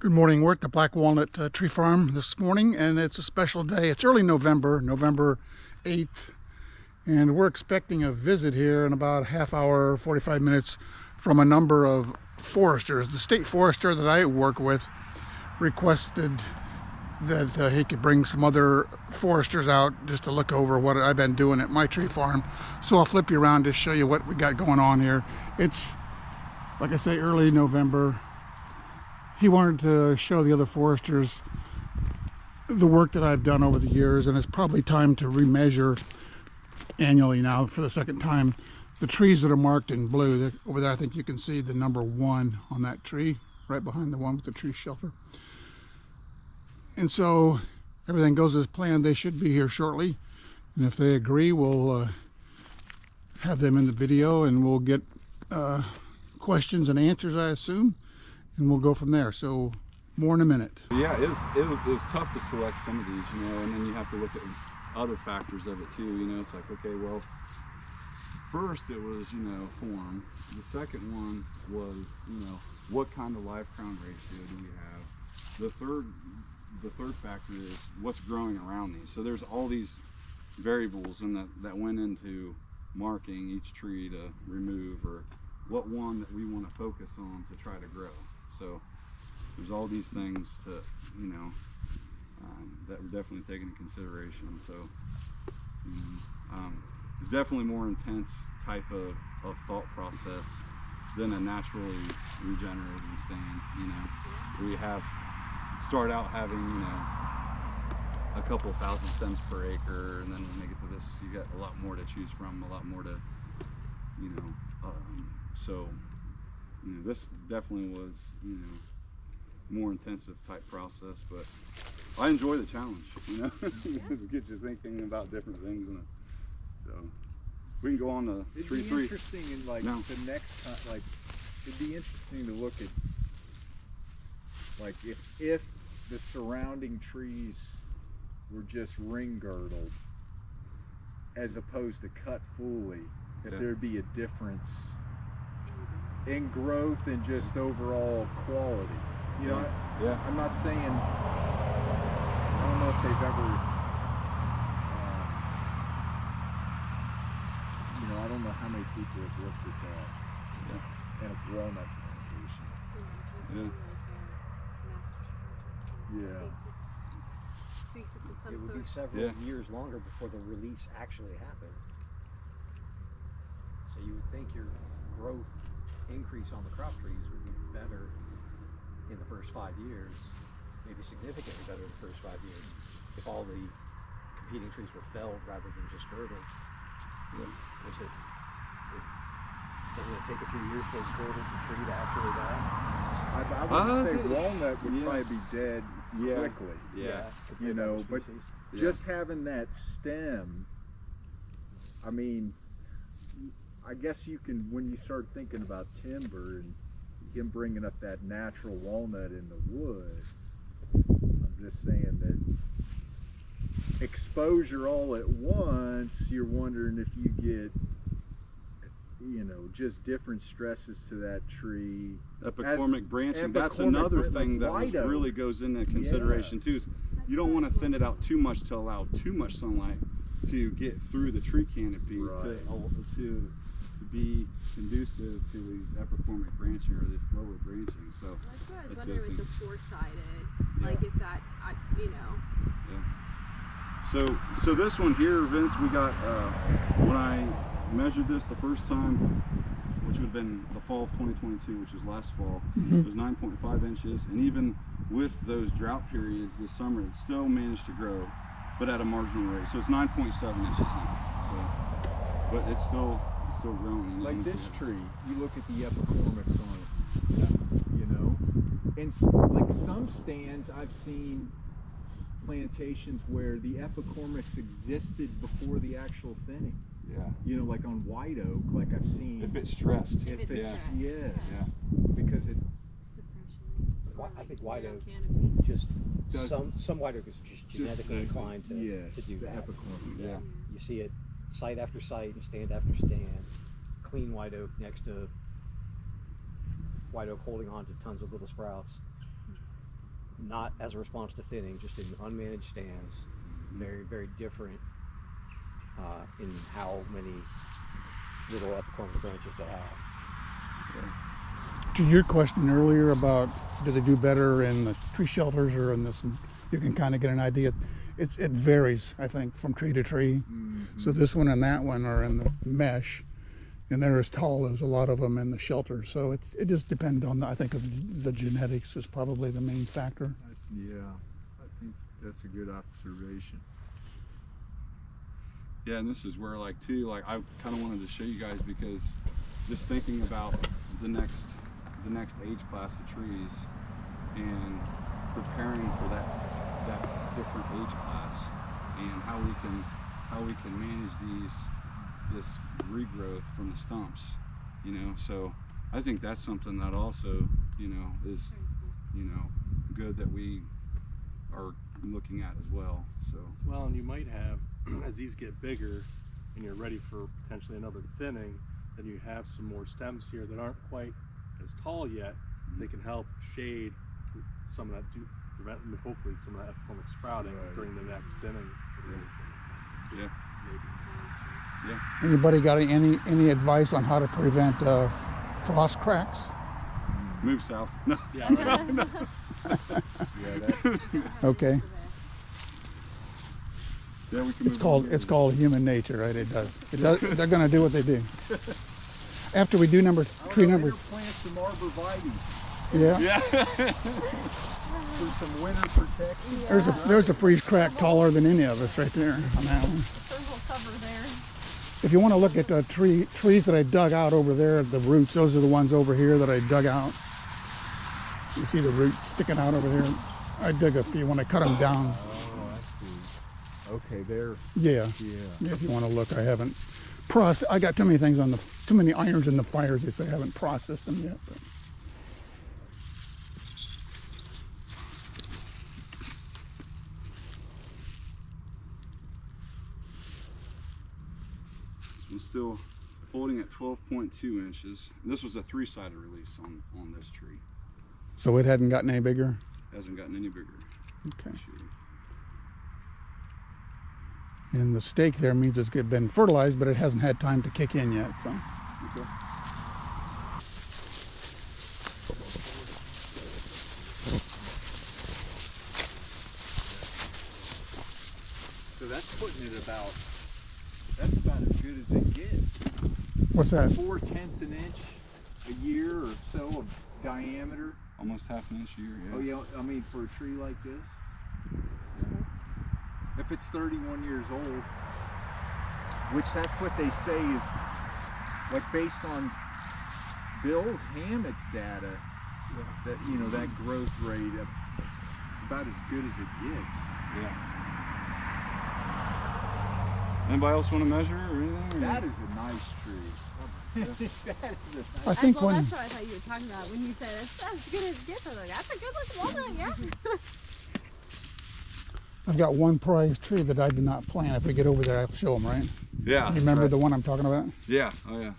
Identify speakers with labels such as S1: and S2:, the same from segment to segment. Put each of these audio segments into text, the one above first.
S1: Good morning. We're at the Black Walnut Tree Farm this morning, and it's a special day. It's early November, November 8th, and we're expecting a visit here in about a half hour, 45 minutes from a number of foresters. The state forester that I work with requested that he could bring some other foresters out just to look over what I've been doing at my tree farm. So I'll flip you around to show you what we got going on here. It's, like I say, early November. He wanted to show the other foresters the work that I've done over the years, and it's probably time to remeasure annually now for the second time the trees that are marked in blue. Over there I think you can see the number 1 on that tree, right behind the one with the tree shelter. And so everything goes as planned. They should be here shortly, and if they agree, we'll have them in the video, and we'll get questions and answers, I assume, and we'll go from there. So more in a minute.
S2: Yeah, it was tough to select some of these, and then you have to look at other factors of it too. It's like, okay, well, first it was, form. The second one was, what kind of live crown ratio do we have? The third factor is what's growing around these. So there's all these variables that went into marking each tree to remove, or what one that we want to focus on to try to grow. So there's all these things that that we're definitely taking into consideration. So it's definitely more intense type of thought process than a naturally regenerating stand. We start out having a couple thousand stems per acre, and then when they get to this, you got a lot more to choose from, a lot more to so this definitely was more intensive type process, but I enjoy the challenge. It gets you thinking about different things, so we can go on to tree 3.
S3: Interesting, and the next time, it'd be interesting to look at if the surrounding trees were just ring girdled as opposed to cut fully, if there'd be a difference in growth and just overall quality. I'm not saying, I don't know if they've ever, I don't know how many people have looked at that in a walnut plantation.
S4: It would be several years longer before the release actually happened. So you would think your growth increase on the crop trees would be better in the first 5 years, maybe significantly better in the first 5 years, if all the competing trees were felled rather than just girdled. Doesn't it take a few years for a girdled tree to actually die?
S3: I would say walnut would probably be dead quickly. But just having that stem, I guess you can, when you start thinking about timber and him bringing up that natural walnut in the woods, I'm just saying that exposure all at once, you're wondering if you get, just different stresses to that tree.
S2: Epicormic branching, that's another thing that really goes into consideration too. Is you don't want to thin it out too much to allow too much sunlight to get through the tree canopy to be conducive to these epicormic branching, or this lower branching. So
S5: that's what I was wondering with the four-sided, if that,
S2: So this one here, Vince, we got, when I measured this the first time, which would have been the fall of 2022, which was last fall, it was 9.5 inches, and even with those drought periods this summer, it still managed to grow, but at a marginal rate. So it's 9.7 inches now. So, but it's still growing.
S3: Like this tree, you look at the epicormics on it, and like some stands I've seen plantations where the epicormics existed before the actual thinning. Like on white oak, like I've seen.
S2: If it's stressed.
S3: Because it.
S4: I think white oak just some white oak is just genetically inclined to do that.
S3: Epicormic.
S4: You see it site after site and stand after stand. Clean white oak next to white oak holding on to tons of little sprouts. not as a response to thinning, just in unmanaged stands. Very, very different in how many little epicormic branches they have.
S1: To your question earlier about does it do better in the tree shelters or in this, you can kind of get an idea. It varies, I think, from tree to tree. So this one and that one are in the mesh, and they're as tall as a lot of them in the shelter. So it just depends on, I think, of the genetics is probably the main factor.
S3: Yeah, I think that's a good observation.
S2: Yeah, and this is where like I kind of wanted to show you guys, because just thinking about the next age class of trees and preparing for that different age class, and how we can manage this regrowth from the stumps, you know. So I think that's something that also, you know, is, you know, good that we are looking at as well. So
S6: well, and you might have, as these get bigger and you're ready for potentially another thinning, then you have some more stems here that aren't quite as tall yet. They can help shade some of that, prevent hopefully some of that epicormic sprouting during the next thinning.
S2: yeah,
S6: Maybe.
S2: yeah.
S1: Anybody got any advice on how to prevent frost cracks?
S2: Move south. No.
S6: Yeah, right.
S3: Yeah, that,
S1: Okay,
S2: Yeah, we can move
S1: it's called human nature, right? It does. They're going to do what they do. After we do tree number,
S3: plant some arborvitae
S1: yeah.
S3: for some winter protection.
S1: There's a freeze crack taller than any of us right there on that one.
S5: There's a cover there.
S1: If you want to look at the trees that I dug out over there, the roots, those are the ones over here that I dug out. You see the roots sticking out over there? I dug a few when I cut them down.
S3: Oh, I see. Okay, there.
S1: Yeah.
S3: Yeah.
S1: If you want to look, I haven't I got too many things too many irons in the fires, if I haven't processed them yet. But.
S2: I'm still holding at 12.2 inches. This was a 3-sided release on this tree.
S1: So it hadn't gotten any bigger?
S2: Hasn't gotten any bigger.
S1: Okay.
S2: This year.
S1: And the stake there means it's been fertilized, but it hasn't had time to kick in yet. So.
S2: Okay.
S3: So that's putting it that's about as good as it gets.
S1: What's that?
S3: 4/10 an inch a year or so of diameter.
S2: Almost half an inch a year. Yeah.
S3: Oh yeah, I mean for a tree like this. If it's 31 years old, which that's what they say is, like based on Bill's Hammett's data, that, you know, that growth rate, it's about as good as it gets.
S2: Yeah. Anybody else want to measure or anything?
S3: That is a nice tree. That is a nice.
S1: I think
S5: Well,
S1: when
S5: that's what I thought you were talking about when you said it's as good as it gets. I was like, that's a good looking walnut, yeah.
S1: I've got one prized tree that I did not plant. If we get over there, I'll show them, right?
S2: Yeah.
S1: You remember
S2: right.
S1: the one I'm talking about?
S2: Yeah. Oh yeah.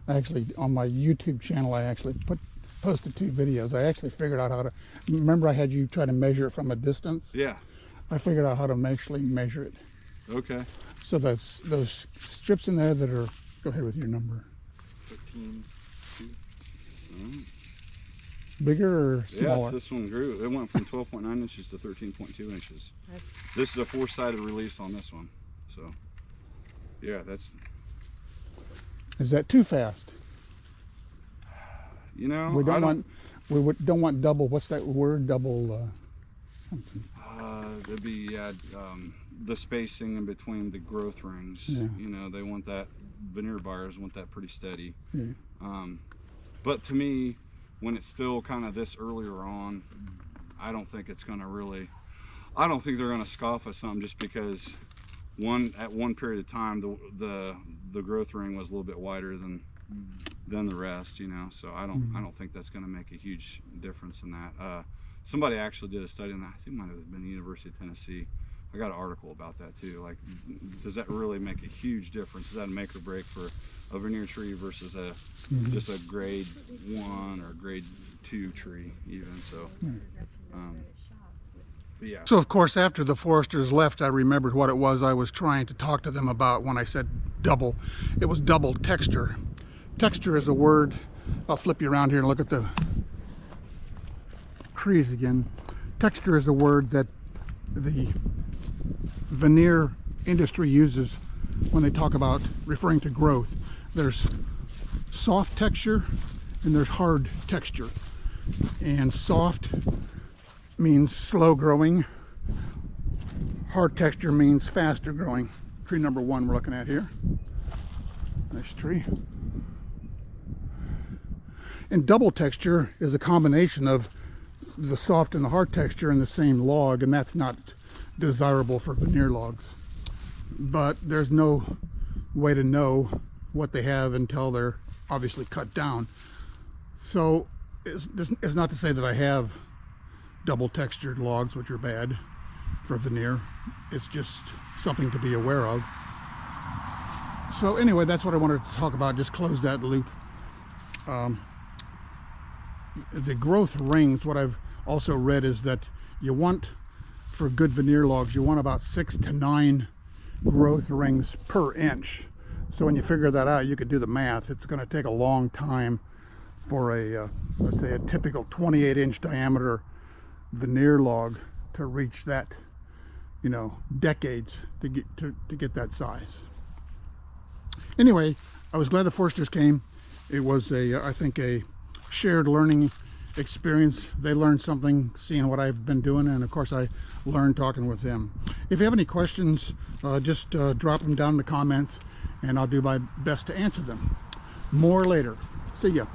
S1: Actually, on my YouTube channel, I actually posted 2 videos. I actually figured out how to, remember I had you try to measure it from a distance?
S2: Yeah.
S1: I figured out how to actually measure it.
S2: Okay.
S1: So those strips in there that are, go ahead with your number.
S2: 13.2.
S1: Bigger or smaller?
S2: Yes, this one grew. It went from 12.9 inches to 13.2 inches. This is a 4-sided release on this one. So, yeah, that's,
S1: Is that too fast?
S2: you know,
S1: We
S2: I
S1: don't don't want double, what's that word? Double something.
S2: It'd be the spacing in between the growth rings.
S1: Yeah.
S2: You know, they want that. Veneer buyers want that pretty steady.
S1: Yeah.
S2: But to me, when it's still kind of this earlier on, I don't think it's going to really. I don't think they're going to scoff at something just because at one period of time the growth ring was a little bit wider than the rest. You know, so I don't think that's going to make a huge difference in that. Somebody actually did a study on that. I think it might have been the University of Tennessee. I got an article about that too. Like, does that really make a huge difference? Is that a make or break for a veneer tree versus just a grade 1 or grade 2 tree even? So But yeah.
S1: So of course, after the foresters left, I remembered what it was I was trying to talk to them about when I said double. It was double texture. Texture is a word. I'll flip you around here and look at the trees again. Texture is a word that the veneer industry uses when they talk about referring to growth. There's soft texture and there's hard texture. And soft means slow growing. Hard texture means faster growing. Tree number 1 we're looking at here. Nice tree. And double texture is a combination of the soft and the hard texture in the same log, and that's not desirable for veneer logs. But there's no way to know what they have until they're obviously cut down. So it's not to say that I have double textured logs, which are bad for veneer. It's just something to be aware of. So anyway, that's what I wanted to talk about. Just close that loop. The growth rings, what I've also read is that you want, for good veneer logs, you want about 6 to 9 growth rings per inch. So when you figure that out, you could do the math. It's going to take a long time for a let's say a typical 28-inch diameter veneer log to reach that, you know, decades to get that size. Anyway, I was glad the foresters came. It was I think a shared learning experience. They learned something seeing what I've been doing, and of course I learned talking with them. If you have any questions, just drop them down in the comments and I'll do my best to answer them. More later. See ya.